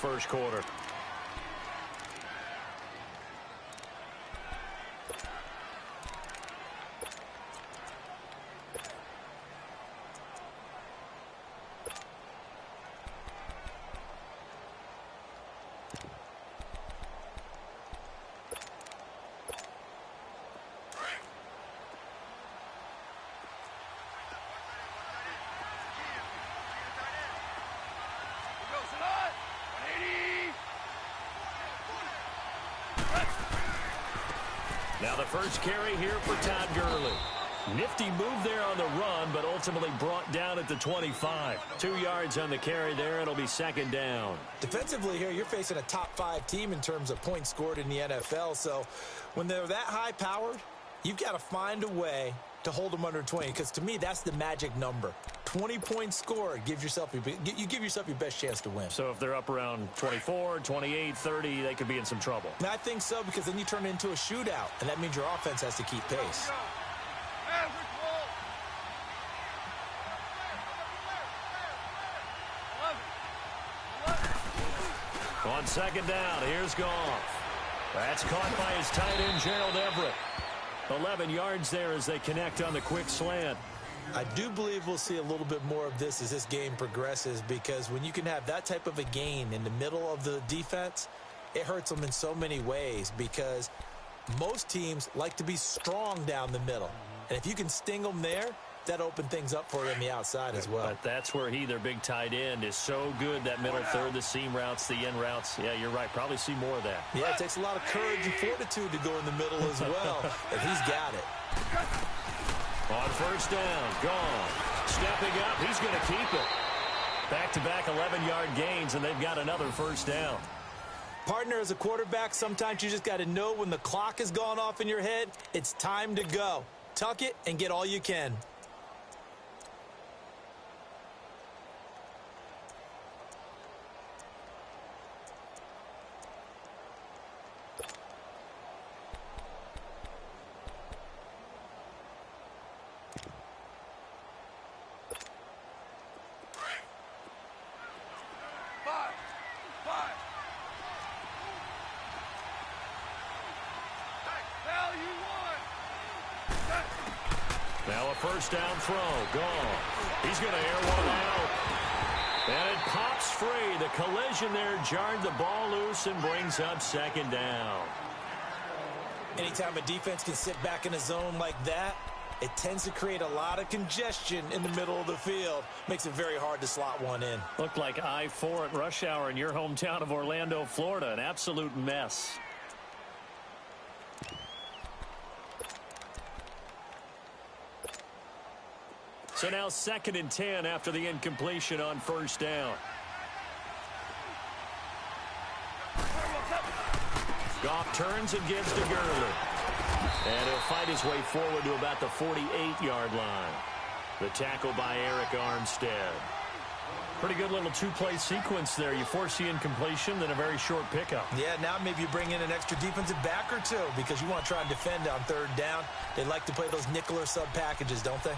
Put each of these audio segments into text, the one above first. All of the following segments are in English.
first quarter. Now the first carry here for Todd Gurley. Nifty move there on the run, but ultimately brought down at the 25. 2 yards on the carry there. It'll be second down. Defensively here, you're facing a top-5 team in terms of points scored in the NFL. So when they're that high-powered, you've got to find a way to hold them under 20, because to me, that's the magic number. 20 points scored, you give yourself your best chance to win. So if they're up around 24, 28, 30, they could be in some trouble. And I think so, because then you turn it into a shootout, and that means your offense has to keep pace. On second down, here's Goff. That's caught by his tight end, Gerald Everett. 11 yards there as they connect on the quick slant. I do believe we'll see a little bit more of this as this game progresses, because when you can have that type of a gain in the middle of the defense, it hurts them in so many ways, because most teams like to be strong down the middle. And if you can sting them there, that open things up for you on the outside as well. But that's where their big tight end, is so good, that middle third, the seam routes, the end routes. Yeah, you're right. Probably see more of that. Yeah, it takes a lot of courage and fortitude to go in the middle as well, and he's got it. On first down, gone. Stepping up, he's going to keep it. Back-to-back 11-yard gains, and they've got another first down. Partner, as a quarterback, sometimes you just got to know when the clock has gone off in your head, it's time to go. Tuck it and get all you can. Now a first down throw, gone. He's going to air one out. And it pops free. The collision there jarred the ball loose and brings up second down. Anytime a defense can sit back in a zone like that, it tends to create a lot of congestion in the middle of the field. Makes it very hard to slot one in. Looked like I-4 at rush hour in your hometown of Orlando, Florida. An absolute mess. So now 2nd and 10 after the incompletion on first down. Goff turns and gives to Gurley. And he'll fight his way forward to about the 48-yard line. The tackle by Eric Armstead. Pretty good little two-play sequence there. You force the incompletion, then a very short pickup. Yeah, now maybe you bring in an extra defensive back or two, because you want to try and defend on third down. They like to play those nickel or sub packages, don't they?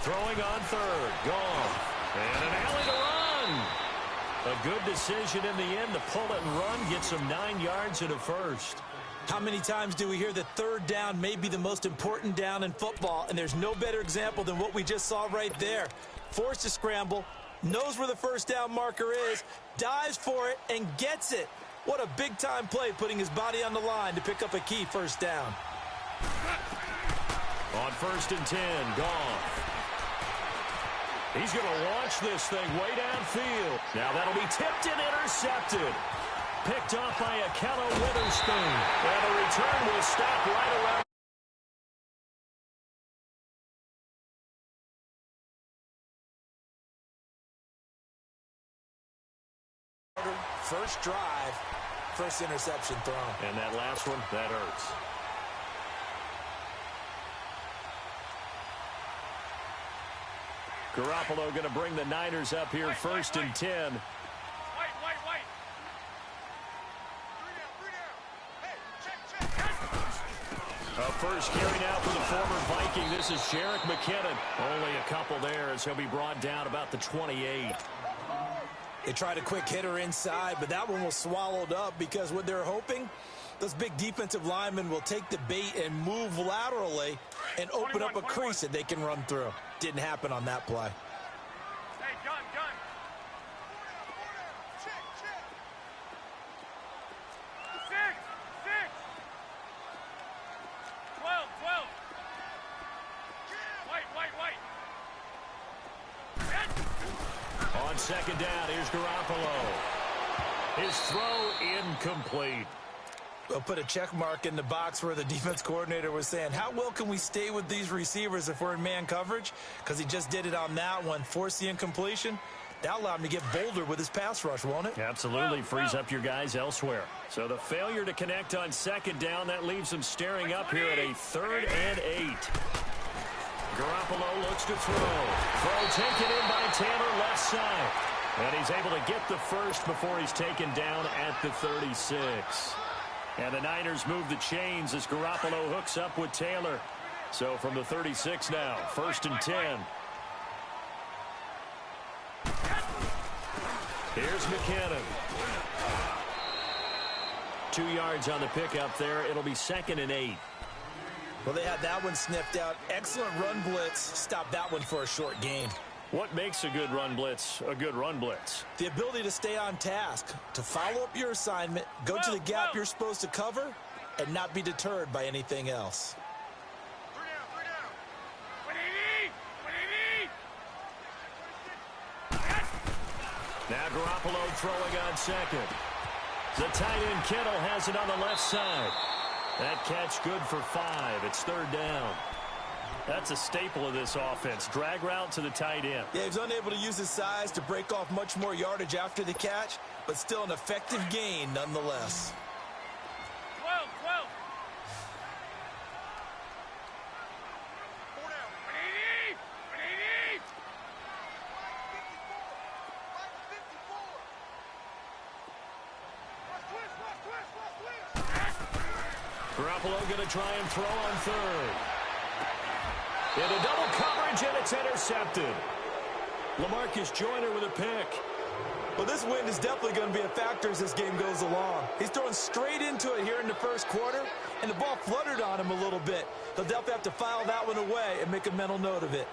Throwing on third, gone. And an alley to run. A good decision in the end to pull it and run, gets him 9 yards and a first. How many times do we hear that third down may be the most important down in football, and there's no better example than what we just saw right there. Forced to scramble, knows where the first down marker is, dives for it, and gets it. What a big-time play, putting his body on the line to pick up a key first down. On 1st and 10, gone. He's going to launch this thing way downfield. Now that'll be tipped and intercepted. Picked off by Akello Witherspoon. And the return will stop right around. First drive, first interception thrown. And that last one, that hurts. Garoppolo going to bring the Niners up here first and 10. A first carry now for the former Viking. This is Jerick McKinnon. Only a couple there as he'll be brought down about the 28. They tried a quick hitter inside, but that one was swallowed up because what they're hoping, those big defensive linemen will take the bait and move laterally and open up a crease that they can run through. Didn't happen on that play. Hey, gun. 12. White. On second down, here's Garoppolo. His throw incomplete. We'll put a check mark in the box where the defense coordinator was saying, how well can we stay with these receivers if we're in man coverage? Because he just did it on that one, forced the incompletion. That'll allow him to get bolder with his pass rush, won't it? Absolutely. Frees up your guys elsewhere. So the failure to connect on second down, that leaves him staring up here at a 3rd and 8. Garoppolo looks to throw. Throw taken in by Taylor left side. And he's able to get the first before he's taken down at the 36. And the Niners move the chains as Garoppolo hooks up with Taylor. So from the 36 now, 1st and 10. Here's McKinnon. 2 yards on the pickup there. It'll be 2nd and 8. Well, they had that one sniffed out. Excellent run blitz. Stopped that one for a short gain. What makes a good run blitz a good run blitz? The ability to stay on task, to follow up your assignment, go to the gap you're supposed to cover, and not be deterred by anything else. Now Garoppolo throwing on second. The tight end Kittle has it on the left side. That catch good for 5. It's 3rd down. That's a staple of this offense. Drag route to the tight end. Yeah, he's unable to use his size to break off much more yardage after the catch, but still an effective gain nonetheless. 12. Garoppolo going to try and throw on 3rd. Into double coverage, and it's intercepted. LaMarcus Joyner with a pick. Well, this wind is definitely going to be a factor as this game goes along. He's throwing straight into it here in the first quarter, and the ball fluttered on him a little bit. They'll definitely have to file that one away and make a mental note of it.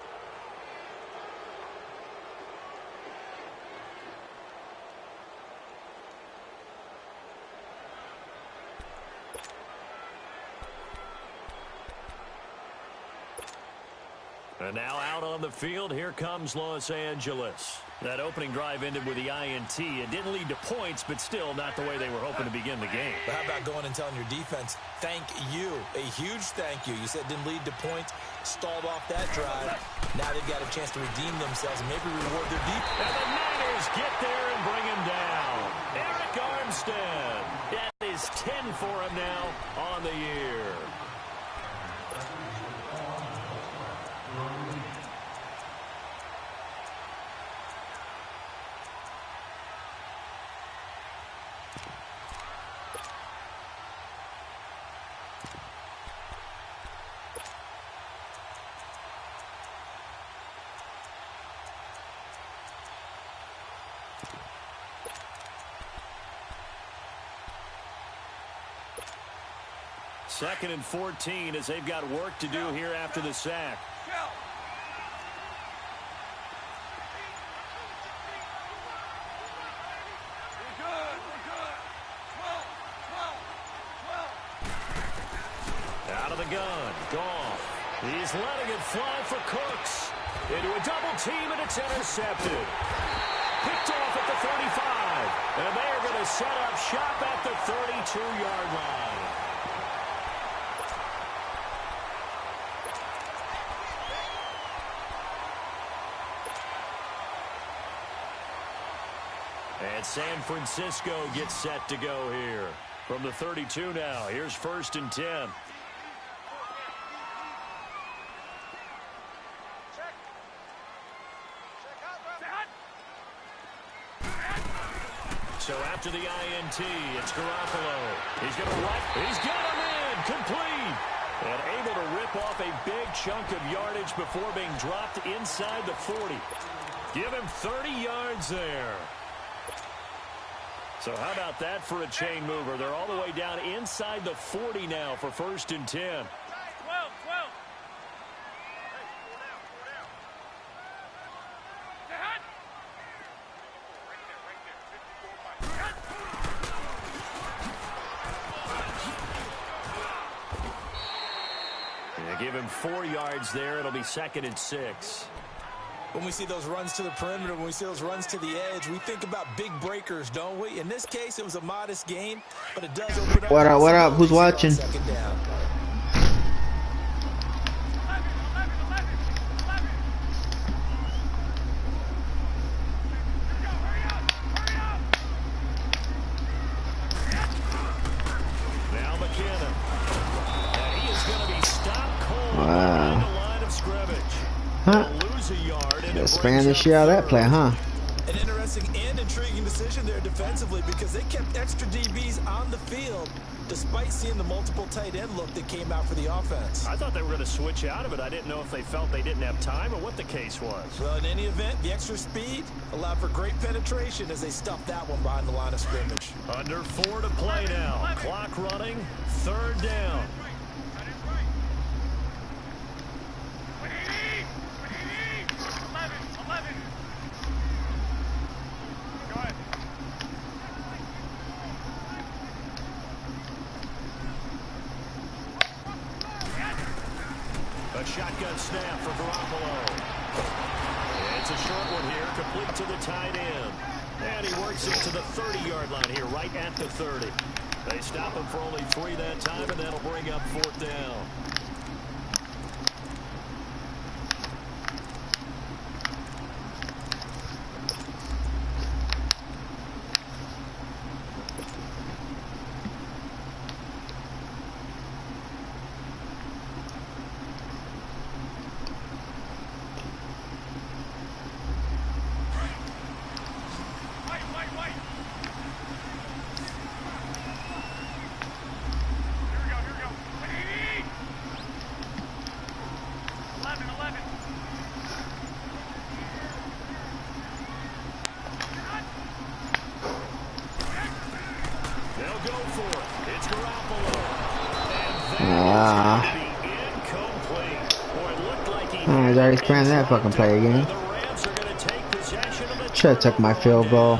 And now out on the field, here comes Los Angeles. That opening drive ended with the INT. It didn't lead to points, but still not the way they were hoping to begin the game. But how about going and telling your defense, thank you, a huge thank you. You said it didn't lead to points, stalled off that drive. Now they've got a chance to redeem themselves and maybe reward their defense. And the Niners get there and bring him down. Eric Armstead. That is 10 for him now on the year. Second and 14 as they've got work to do here after the sack. Out of the gun, Goff. He's letting it fly for Cooks. Into a double team, and it's intercepted. Picked off at the 35. And they are going to set up shop at the 32-yard line. And San Francisco gets set to go here. From the 32 now, here's 1st and 10. So after the INT, it's Garoppolo. He's going to He's got him in. Complete. And able to rip off a big chunk of yardage before being dropped inside the 40. Give him 30 yards there. So how about that for a chain mover? They're all the way down inside the 40 now for 1st and 10. 12, 12. Give him 4 yards there. It'll be 2nd and 6. When we see those runs to the perimeter, when we see those runs to the edge, we think about big breakers, don't we? In this case, it was a modest gain, but it does open up. What up? What up? Who's watching? Second down. Now McKinnon. And he is going to be stopped cold Wow. behind the line of scrimmage. Huh? They'll lose a yard and it Expand the brings shit up out of that play, 3rd. huh? An interesting and intriguing decision there defensively because they kept extra DBs on the field despite seeing the multiple tight end look that came out for the offense. I thought they were going to switch out of it. I didn't know if they felt they didn't have time or what the case was. Well, in any event, the extra speed allowed for great penetration as they stuffed that one behind the line of scrimmage. Under 4 to play now. Clock running. 3rd down. A shotgun snap for Garoppolo. It's a short one here, complete to the tight end. And he works it to the 30-yard line here, right at the 30. They stop him for only 3 that time, and that'll bring up 4th down. He's already expanded that fucking play again. Should have took my field goal.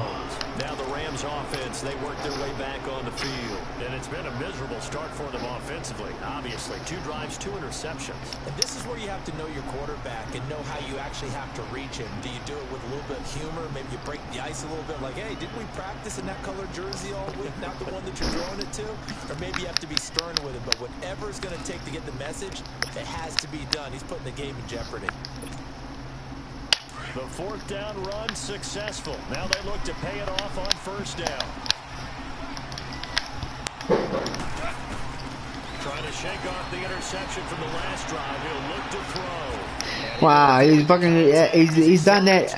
Now the Rams offense, they work their way back on the field. And it's been a miserable start for them offensively. Obviously, 2 drives, 2 interceptions. And this is where you have to know your quarterback and know how you actually have to reach him. Do you do it with a little bit of humor? Maybe you break the ice a little bit like, hey, didn't we practice in that colored jersey all week? Not the one that you're throwing it to? Or maybe you have to be stern with it. But whatever it's going to take to get the message, it has to be done. He's putting the game in jeopardy. The 4th down run successful. Now they look to pay it off on 1st down. Trying to shake off the interception from the last drive. He'll look to throw. Wow, he's fucking, he's done that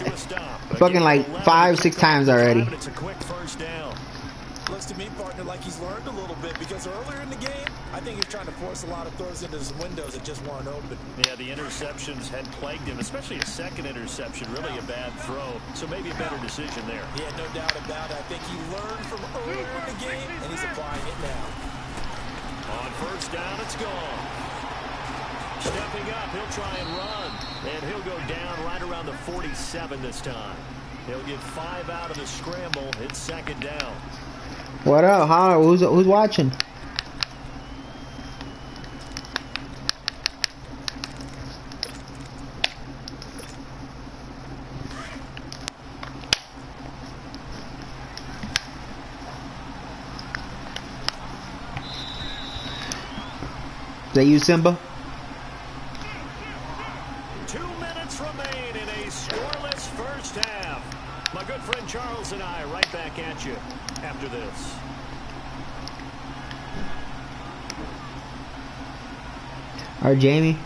fucking like 5-6 times already. It's a quick 1st down. Looks to me, partner, like he's learned a little bit because earlier in the game, I think he was trying to force a lot of throws into some windows that just weren't open. Yeah, the interceptions had plagued him, especially a second interception. Really a bad throw, so maybe a better decision there. Yeah, no doubt about it. I think he learned from earlier in the game, and he's applying it now. On 1st down, it's gone. Stepping up, he'll try and run. And he'll go down right around the 47 this time. He'll get 5 out of the scramble. It's 2nd down. What up? How? Who's watching? Is that you, Simba? 2 minutes remain in a scoreless 1st half. My good friend Charles and I right back at you after this. Or Jamie?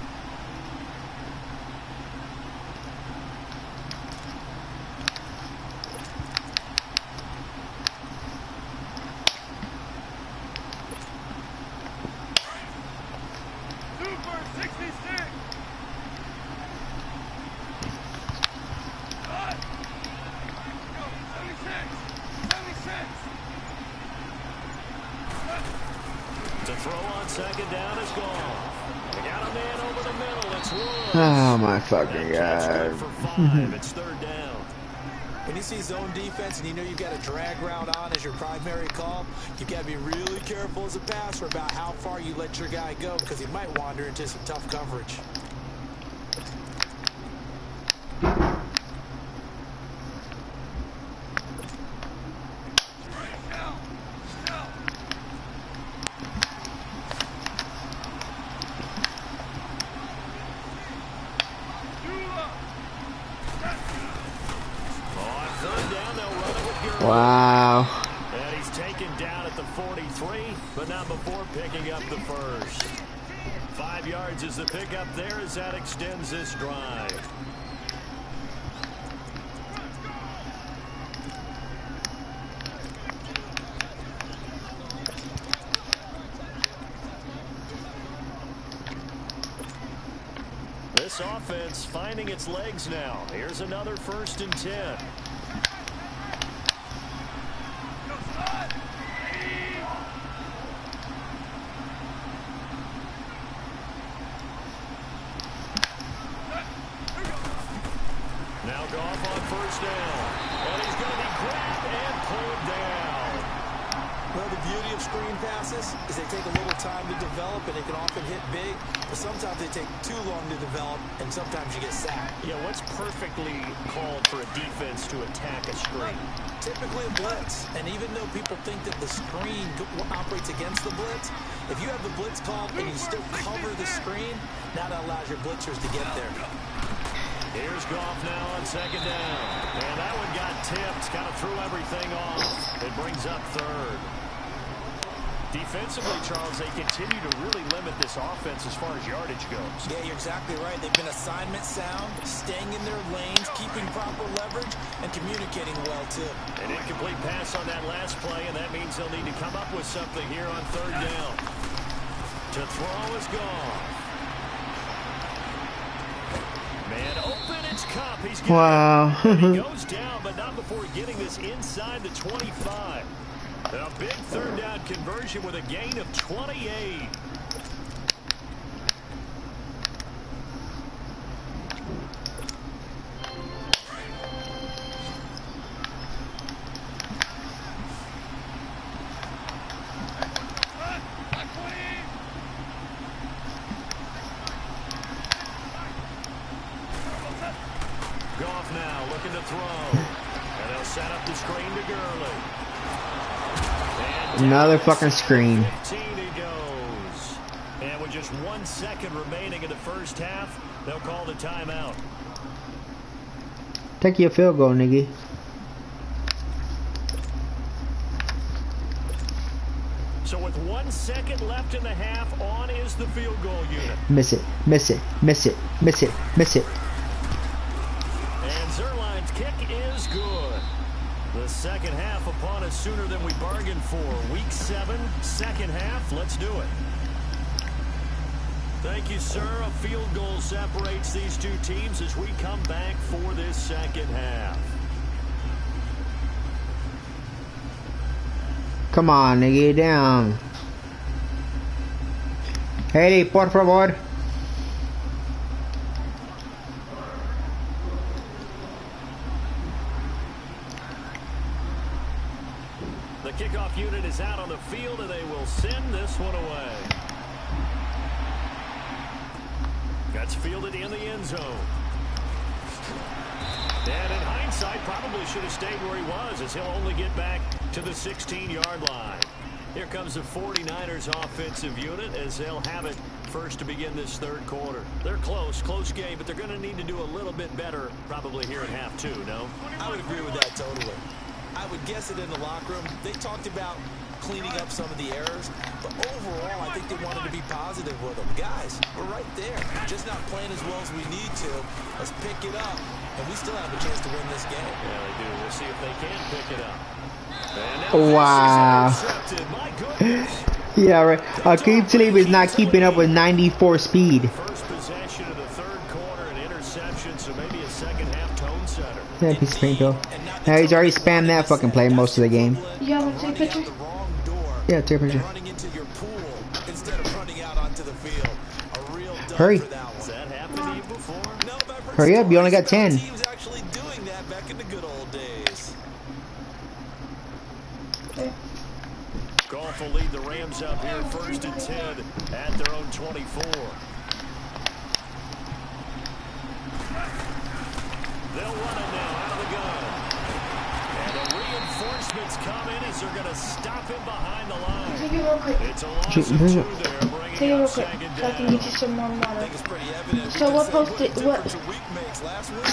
throw on second down is gone. They got a man over the middle. It's Woods. Oh my fucking god. For 5. It's third down. When you see zone defense and you know you've got a drag route on as your primary call, you've got to be really careful as a passer about how far you let your guy go because he might wander into some tough coverage. Wow. And he's taken down at the 43, but not before picking up the first. 5 yards is the pickup there as that extends this drive. This offense finding its legs now. Here's another 1st and 10. Now Goff on 1st down. And he's going to be grabbed and pulled down. Well, the beauty of screen passes is they take a little time to develop and they can often hit big, but sometimes they take too long to develop and sometimes you get sacked. Yeah, what's perfectly called for a defense to attack a screen? Typically a blitz, and even though people think that the screen operates against the blitz, if you have the blitz called and you still cover the screen, now that allows your blitzers to get there. Here's Goff now on 2nd down. And that one got tipped, kind of threw everything off. It brings up 3rd. Defensively, Charles, they continue to really limit this offense as far as yardage goes. Yeah, you're exactly right. They've been assignment sound, staying in their lanes, keeping proper leverage, and communicating well, too. An incomplete pass on that last play, and that means they'll need to come up with something here on 3rd down. To throw is gone. Man open, it's Cup. He's got Wow. he goes down, but not before getting this inside the 25. A big 3rd down conversion with a gain of 28. Goff now looking to throw. And they'll set up the screen to Gurley. Another fucking screen. 15 he goes. And with just 1 second remaining in the first half, they'll call the timeout. Take your field goal, nigga. So with 1 second left in the half, on is the field goal unit. Miss it, miss it, miss it, miss it, miss it. And Zerline's kick is good. The second half upon us sooner than we bargained for. Week 7, second half. Let's do it. Thank you, sir. A field goal separates these two teams as we come back for this second half. Come on, nigga, down. Hey, por favor. The kickoff unit is out on the field, and they will send this one away. That's fielded in the end zone. And in hindsight, probably should have stayed where he was, as he'll only get back to the 16-yard line. Here comes the 49ers offensive unit as they'll have it first to begin this third quarter. They're close game, but they're going to need to do a little bit better probably here in half 2, no? I would agree with that totally. I would guess it in the locker room. They talked about cleaning up some of the errors, but overall, I think they wanted to be positive with them. Guys, we're right there. Just not playing as well as we need to. Let's pick it up, and we still have a chance to win this game. Yeah, they do. We'll see if they can pick it up. Wow. Yeah, right. Akeem Talib is not keeping up with 94 speed. First possession of the third quarter, an interception, so maybe a second half tone setter. Yeah, piece of paint though. Now he's already spammed that fucking play most of the game. You want to take a picture? Yeah, take a picture. Hurry. for that one. Has that happened to you before? No, but I've heard Hurry up, you only got stories 10. about teams actually doing that back in the good old days. Goff will lead the Rams up here 1st and 10 at their own 24. They'll run it now out of the gun. And the reinforcements come in as they're going to stop him behind the line. Take it real quick. It's a loss of 2 there, Take bringing it real up quick, 2nd so I can down. get you some more I water. think it's pretty evident. So what posted? What? A week makes last week.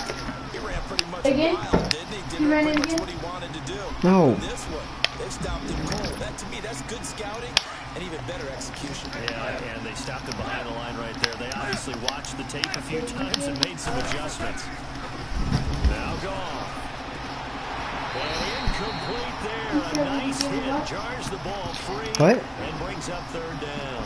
He ran pretty much Again? wild, didn't he? Did He ran pretty it much again? what he wanted to do. No. This one, they've stopped him cold. That to me, that's good scouting and even better execution. Yeah, and they stopped him behind the line right there. They obviously watched the tape a few times and made some adjustments. Now Goff. And incomplete there. A nice hit. Jars the ball free. What? And brings up 3rd down.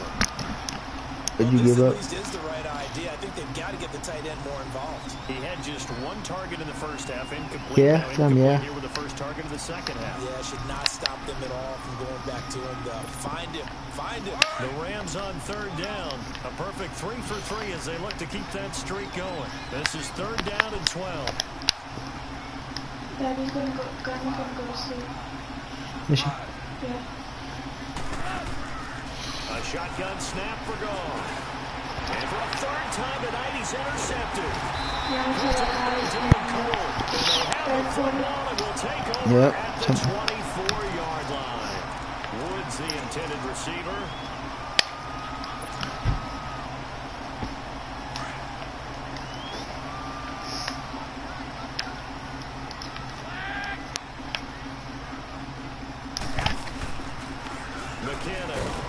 Did you This give at up? least is the right idea. I think they've got to get the tight end more involved. He had just 1 target in the first half. Incomplete. Yeah, Now some, incomplete yeah. here with the first target of the second half. Yeah, should not stop them at all from going back to him, though. Find him. Find him. The Rams on 3rd down. A perfect 3 for 3 as they look to keep that streak going. This is 3rd down and 12. Daddy's gonna go to sleep. Mission. Yeah. A shotgun snap for Goff. And for a 3rd time tonight, he's intercepted. Yeah, I'm sure that Dylan Cole. And they have the football and will take over Yep. at the 24-yard line. Woods, the intended receiver. McKinnon.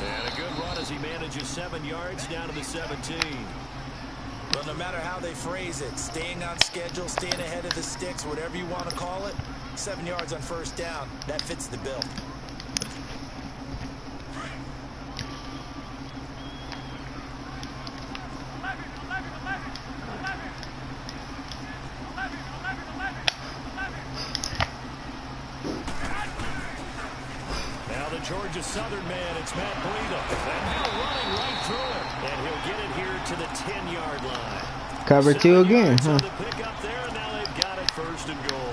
And a good run as he manages 7 yards down to the 17. But no matter how they phrase it, staying on schedule, staying ahead of the sticks, whatever you want to call it, 7 yards on 1st down, that fits the bill. Now the Georgia Southern man, it's Matt Breida. And now running right through it. And he'll get it here to the 10-yard line. Cover 2 again, huh? The pick up there, and now they've got it 1st and goal.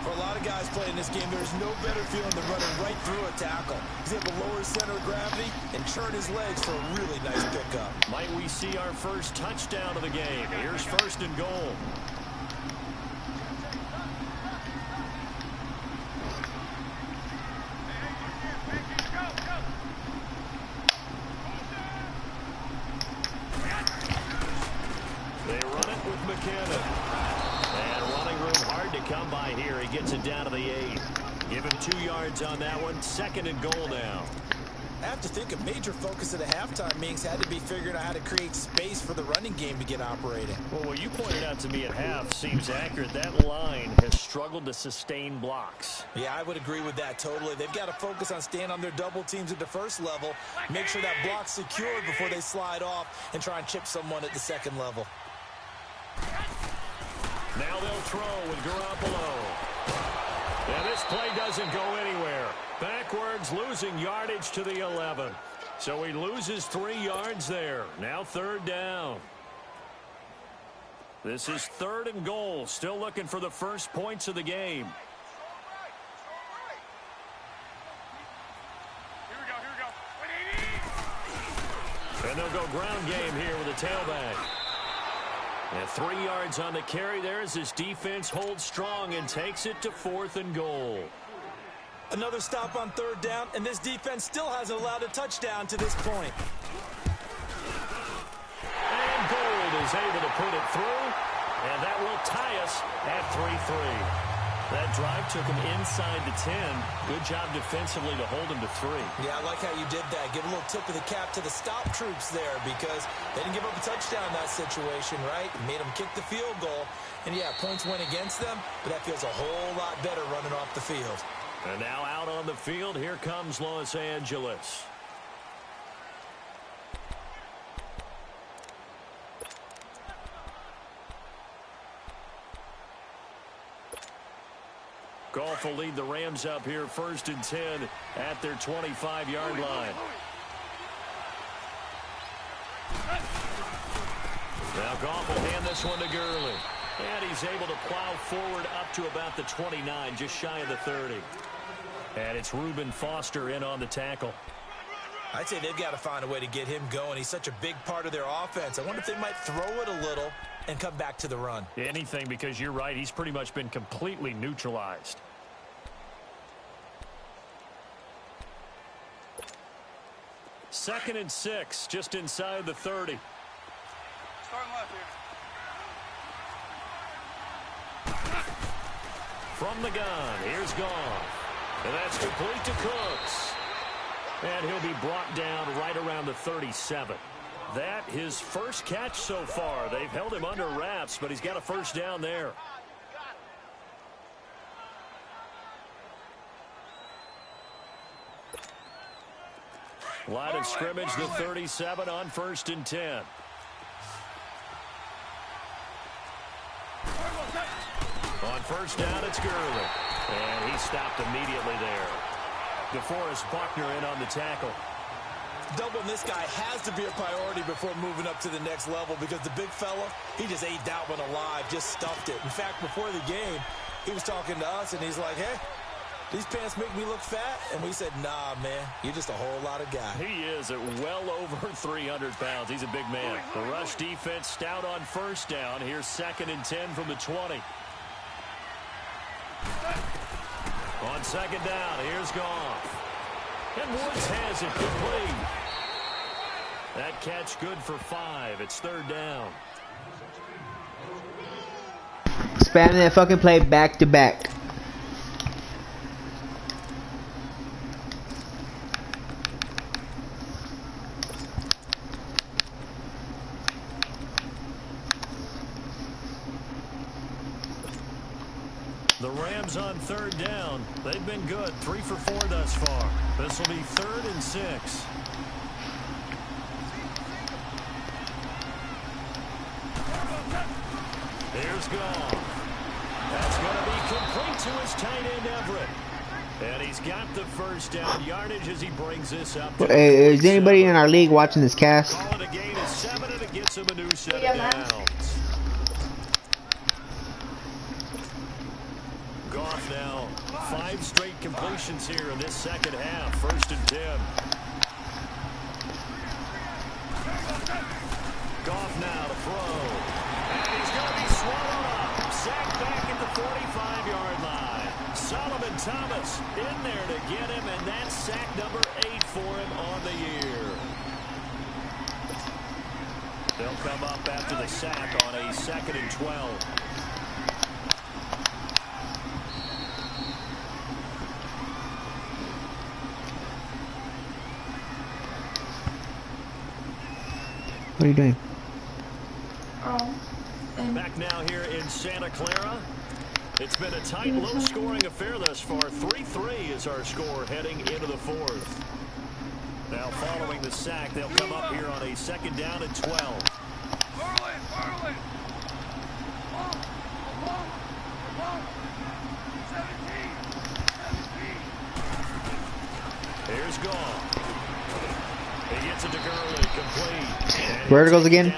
For a lot of guys playing this game, there's no better feeling than running right through a tackle. He's able to lower his center of gravity and churn his legs for a really nice pickup. Might we see our first touchdown of the game? Here's 1st and goal. They run it with McKinnon. And running room hard to come by here. He gets it down to the 8. Give him 2 yards on that one. 2nd and goal now. I have to think a major focus at the halftime meetings had to be figuring out how to create space for the running game to get operating. Well, what you pointed out to me at half seems accurate. That line has struggled to sustain blocks. Yeah, I would agree with that totally. They've got to focus on staying on their double teams at the 1st level, make sure that block's secured before they slide off and try and chip someone at the 2nd level. Now they'll throw with Garoppolo. And this play doesn't go anywhere. Backwards, losing yardage to the 11. So he loses 3 yards there. Now 3rd down. This is 3rd and goal. Still looking for the first points of the game. Here we go. And they'll go ground game here with a tailback. And 3 yards on the carry there as his defense holds strong and takes it to 4th and goal. Another stop on 3rd down, and this defense still hasn't allowed a touchdown to this point. And Gold is able to put it through, and that will tie us at 3-3. That drive took him inside the 10. Good job defensively to hold him to 3. Yeah, I like how you did that. Give a little tip of the cap to the stop troops there because they didn't give up a touchdown in that situation, right? It made them kick the field goal. And, yeah, points went against them, but that feels a whole lot better running off the field. And now out on the field, here comes Los Angeles. Goff will lead the Rams up here 1st and 10 at their 25-yard line. Now Goff will hand this one to Gurley. And he's able to plow forward up to about the 29, just shy of the 30. And it's Reuben Foster in on the tackle. I'd say they've got to find a way to get him going. He's such a big part of their offense. I wonder if they might throw it a little and come back to the run. Anything, because you're right. He's pretty much been completely neutralized. Second and 6, just inside the 30. Starting left here. From the gun, here's Goff. And that's complete to Cooks. And he'll be brought down right around the 37. That his first catch so far. They've held him under wraps, but he's got a first down there. Line of scrimmage, the 37 on 1st and 10. On first down, it's Gurley. And he stopped immediately there. DeForest Buckner in on the tackle. Doubling this guy has to be a priority before moving up to the next level because the big fella, he just ate that one alive, just stuffed it. In fact, before the game, he was talking to us, and he's like, hey, these pants make me look fat? And we said, nah, man, you're just a whole lot of guy. He is at well over 300 pounds. He's a big man. The rush defense stout on first down. Here's 2nd and 10 from the 20. On 2nd down, here's Goff. And Woods has it complete. That catch good for 5. It's 3rd down. Spamming that fucking play back to back. The Rams on 3rd down. They've been good. 3 for 4 thus far. This will be 3rd and 6. Here's Goff. That's going to be complete to his tight end Everett. And he's got the first down yardage as he brings this up. Hey, is anybody in our league watching this cast? Call it a gain of 7, and it gets him a new set of downs. Goff now 5 straight completions here in this second half. 1st and 10. Goff now to throw. And he's going to be swallowed up. Sacked back at the 45-yard line. Solomon Thomas in there to get him, and that's sack number 8 for him on the year. They'll come up after the sack on a 2nd and 12. What are you doing? Back now here in Santa Clara. It's been a tight, low-scoring affair thus far. 3-3 is our score heading into the 4th. Now following the sack, they'll come up here on a 2nd down and 12. Here's Goff. He gets it to Gurley, complete. Verticals again?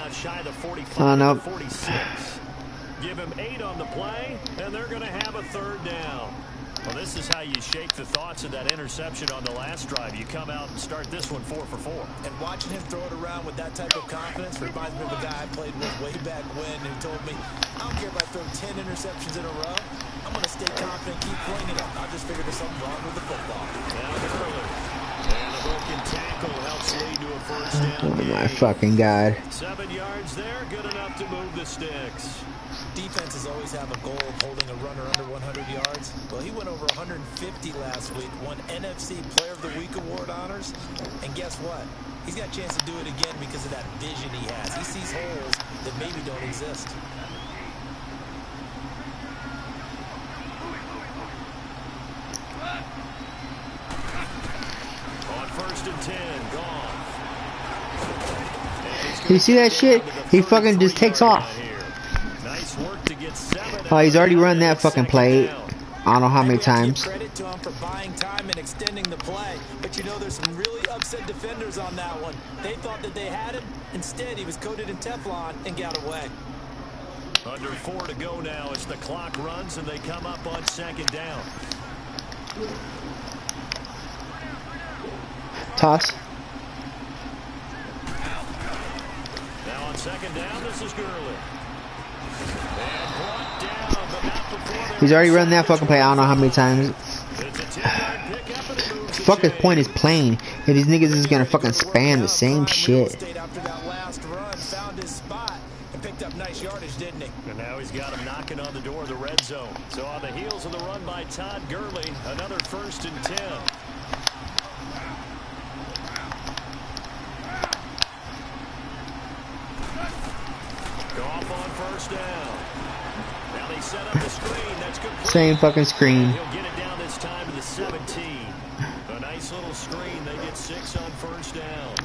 Oh, no. 46. Give him 8 on the play, and they're going to have a 3rd down. Well, this is how you shake the thoughts of that interception on the last drive. You come out and start this one 4 for 4. And watching him throw it around with that type of confidence reminds me of a guy I played with way back when who told me, I don't care if I throw 10 interceptions in a row. I'm going to stay confident, keep flinging them. I just figured there's something wrong with the football. Now Gurley. And a broken tackle helps lead to a 1st down. Oh my fucking God. 7 yards there, good enough to move the sticks. Defenses always have a goal of holding a runner under 100 yards. Well, he went over 150 last week, won NFC Player of the Week award honors. And guess what? He's got a chance to do it again because of that vision he has. He sees holes that maybe don't exist. On 1st and 10, Goff. You see that shit? He fucking just takes off. Nice work to get 7. Oh, he's already run that fucking play. I don't know how And many we have to give times. credit to him for buying time and extending the play. But you know, there's some really upset defenders on that one. They thought that they had him. Instead, he was coated in Teflon and got away. Under 4 to go now as the clock runs and they come up on second down. Toss. Now on second down, this is Gurley. And brought down, but not before He's already run that fucking play. I don't know how many times. it's a 10-yard pickup and it moves the Fuck his chains. point is playing. If these niggas is gonna fucking spam the same shit. After that last run, found his spot and picked up nice yardage, didn't he? And now he's got him knocking on the door of the red zone. So on the heels of the run by Todd Gurley, another 1st and 10. Goff on 1st down. Now they set up the screen. That's good. Same fucking screen. He'll get it down this time to the 17. A nice little screen. They get 6 on 1st down.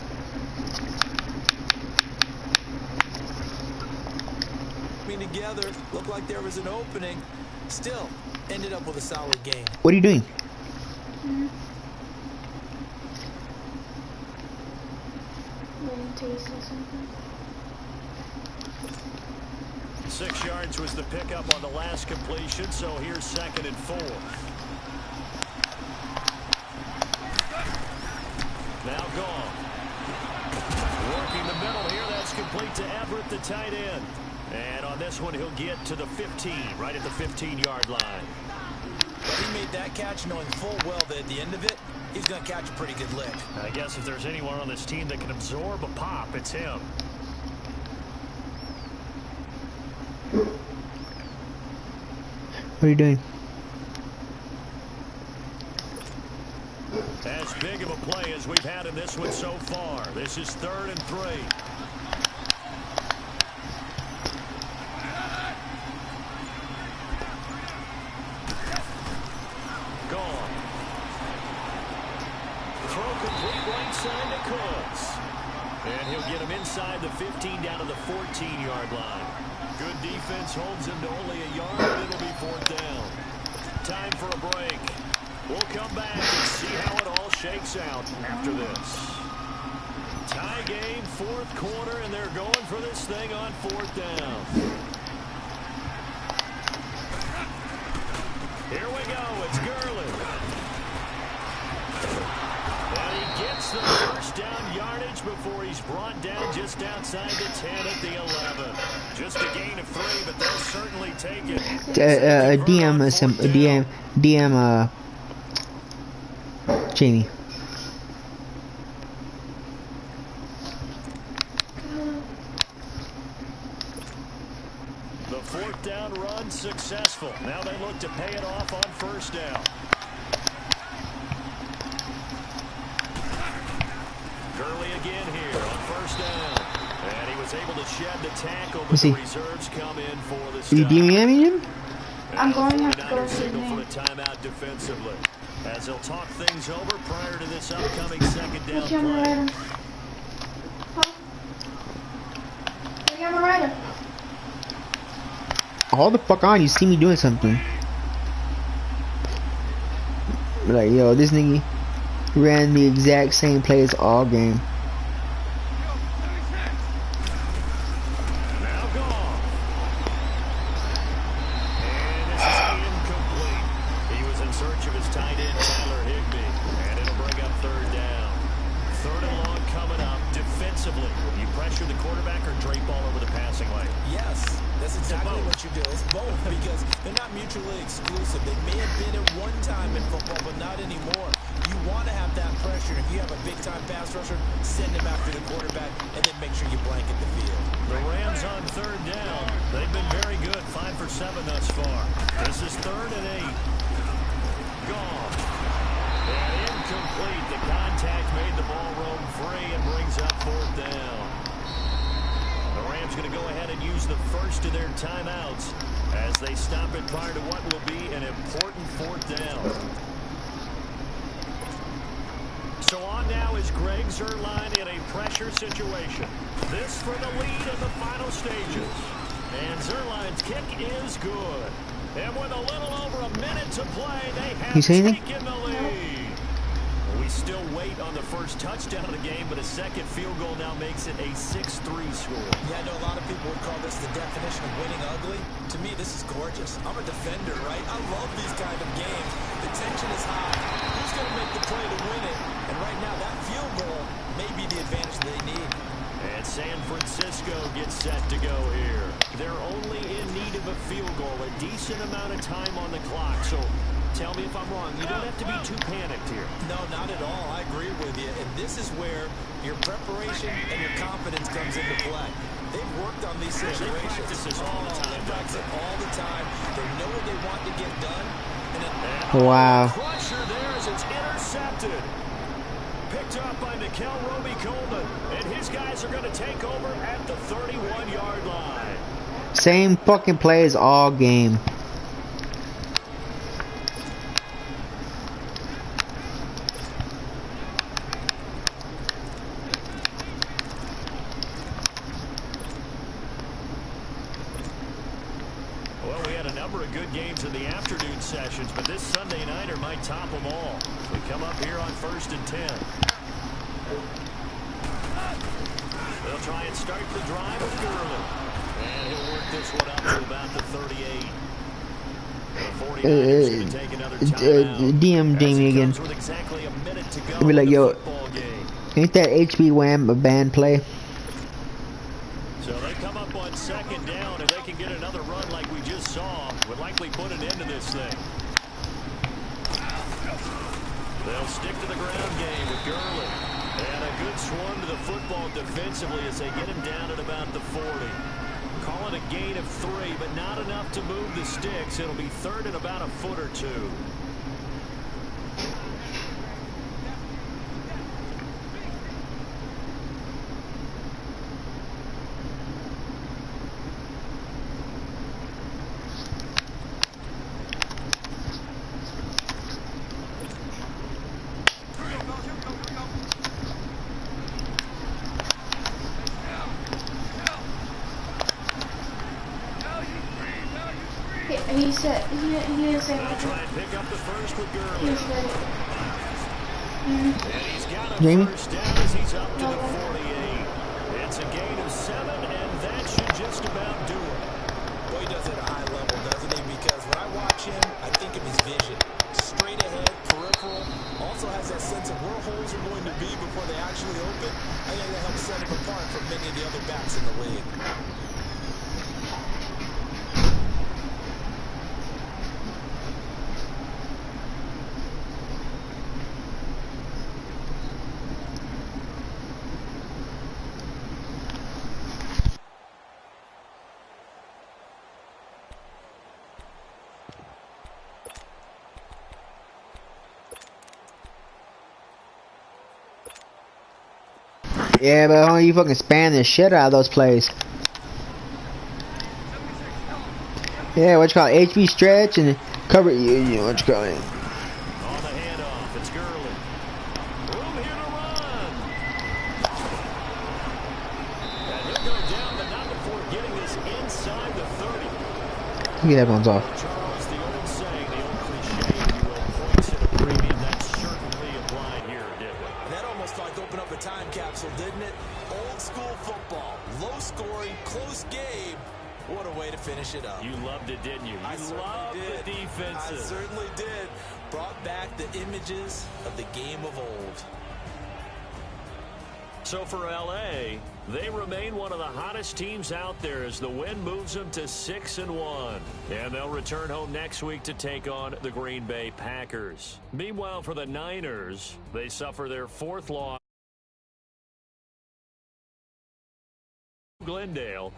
Together, looked like there was an opening. Still, ended up with a solid game. What are you doing? Waiting till you say something. 6 yards was the pickup on the last completion, so here's 2nd and 4. Now Goff. Working the middle here, that's complete to Everett, the tight end. And on this one, he'll get to the 15, right at the 15-yard line. But he made that catch knowing full well that at the end of it, he's going to catch a pretty good lick. I guess if there's anyone on this team that can absorb a pop, it's him. What are you doing? As big of a play as we've had in this one so far. This is 3rd and 3. And he'll get him inside the 15 down to the 14-yard line. Good defense holds him to only a yard, but it'll be 4th down. Time for a break. We'll come back and see how it all shakes out after this. Tie game, 4th quarter, and they're going for this thing on 4th down. Here we go. It's Gurley. And he gets the 1st down yardage before he's brought down just outside the 10 at the 11. Just a gain of 3, but they'll certainly take it. DM, Jamie. The 4th down run successful. Now they look to pay it off on 1st down. Gurley again here on 1st down. And he was able to shed the tackle, but the reserves come in for the stop. You DMing him? I'm going to have to go see signal him. for a timeout defensively. As they'll talk things over prior to this upcoming 2nd down play. Huh? I got a rider. Hold the fuck on, you see me doing something. Like, yo, this nigga ran the exact same plays all game. Now Goff. And this is incomplete. He was in search of his tight end, Tyler Higbee. And it'll bring up 3rd down. 3rd and long coming up. Defensively, you pressure the quarterback or drape all over the passing lane? Yes, that's exactly what you do. It's both because they're not mutually exclusive. They may have been at one time in football, but not anymore. You want to have that pressure. If you have a big-time pass rusher, send him after the quarterback, and then make sure you blanket the field. The Rams on 3rd down. They've been very good, 5 for 7 thus far. This is 3rd and 8. Goff. And incomplete. The contact made the ball roam free and brings up 4th down. The Rams going to go ahead and use the first of their timeouts as they stop it prior to what will be an important 4th down. So on now is Greg Zuerlein in a pressure situation. This for the lead in the final stages. And Zuerlein's kick is good. And with a little over a minute to play, they have You see anything? taken the lead. We still wait on the first touchdown of the game, but a second field goal now makes it a 6-3 score. Yeah, I know a lot of people would call this the definition of winning ugly. To me, this is gorgeous. I'm a defender, right? I love these kind of games. The tension is high. Who's going to make the play to win it? And right now, that field goal may be the advantage they need. And San Francisco gets set to go here. They're only in need of a field goal, a decent amount of time on the clock. So tell me if I'm wrong. You don't have to be too panicked here. No, not at all. I agree with you. And this is where your preparation and your confidence comes into play. They've worked on these situations. They practice this all the time. They practice it all the time. They know what they want to get done. Wow. Crusher there as it's intercepted. Picked up by Nickel Roby-Coleman. And his guys are going to take over at the 31-yard line. Same fucking plays all game. Well, we had a number of good games in the afternoon sessions, but this Sunday nighter might top them all. We come up here on 1st and 10. They'll try and start the drive with Gurley. And he'll work this one up to about the 38. The 49ers going to take another timeout. DM Jamie again. With exactly a minute to go I'll be like, in the yo, football game. ain't that HB Wham a band play? So they come up on 2nd down, and they can get another run like we just saw. Would likely put an end to this thing. They'll stick to the ground game with Gurley. And a good swung to the football defensively as they get him down at about the 40. Call it a gain of 3, but not enough to move the sticks. It'll be 3rd and about a foot or 2. He said he is They'll try and pick up the first with Gurley. he's ready. And he's got a Jamie? first down as he's up to the 48. It's a gain of 7, and that should just about do it. Boy, he does it at a high level, doesn't he? Because when I watch him, I think of his vision. Straight ahead, peripheral. Also has that sense of where holes are going to be before they actually open. I think that helps set him apart from many of the other backs in the league. Yeah, but how you fucking span the shit out of those plays? Yeah, what you call it? HB stretch and cover. You know what you call it? On the handoff, it's Gurley. Room here to run. And he'll go down, but not before getting this inside the 30. Get that one's off. Charles, the old saying, the old cliche, if you will, points at a premium. That's certainly applied here, didn't it? That almost like opened up a time capsule, didn't it? Old school football, low scoring, close game. What a way to finish it up. You loved it, didn't you? I You certainly loved did. the defensive. I certainly did. Brought back the images of the game of old. So for LA, they remain one of the hottest teams out there as the win moves them to 6-1. And they'll return home next week to take on the Green Bay Packers. Meanwhile, for the Niners, they suffer their 4th loss. Glendale